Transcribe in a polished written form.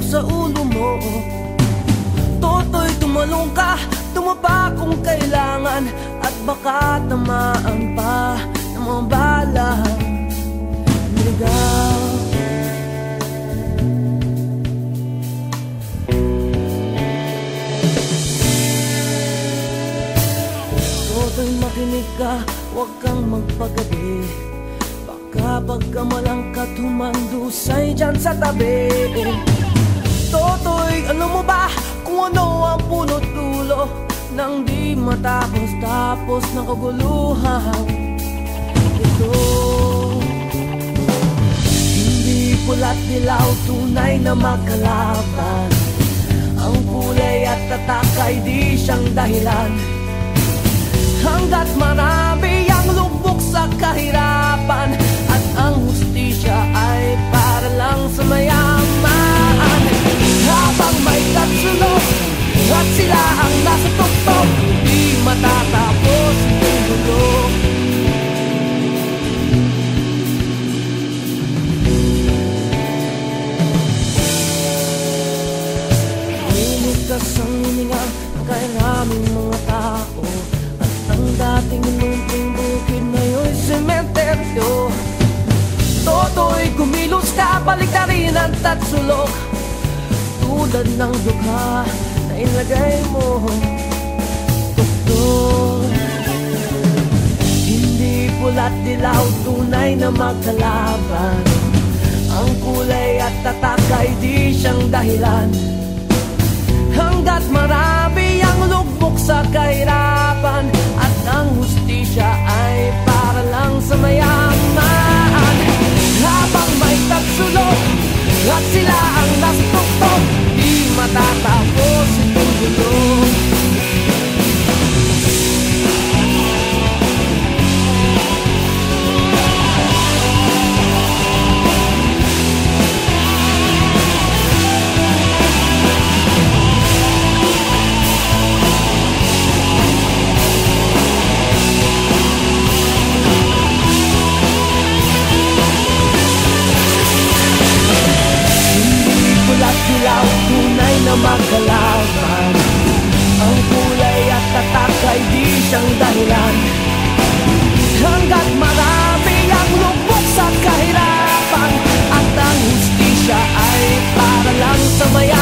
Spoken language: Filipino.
sa ulo mo. Toto'y tumalong ka, tumaba kung kailangan, at baka tamaan pa ng mga balang niligaw. Toto'y makinig ka, huwag kang magpagabi. Baka pagkamalangkat humandusay dyan sa tabi. Toto'y alam mo ba kung ano ang punot dulo nang di matapos-tapos na kaguluhan ito? Hindi pula't dilaw, tunay na magkalaban. Ang kulay at tatak ay di siyang dahilan. Hanggat marami ang lubog sa kahirapan, at ang hustisya ay para lang sa mayaman. Habang may katsulog at sila ang nasa tuktok, di matatapos ang gulo. Hinigas ang hininga kay maraming mga tao, at ang dating inumping bukid ngayon'y sementeryo. Toto'y kumilos ka, baliktarin ang tatsulok, tulad ng dukha na ilagay mo. Doktor, hindi pula't dilaw, tunay na magkalaban. Ang kulay at tatak ay di siyang dahilan. Hanggat marami ang lugmok sa kahirapan, at ang hustisya ay para lang sa mayaman. Habang may tagsulok at sila ang nasa tuktok, di matatapos itong gulo. Tunay na magkalaban. Ang kulay at tatak ay di siyang dahilan. Hanggat marami ang lubog sa kahirapan, at ang hustisya ay para lang sa maya.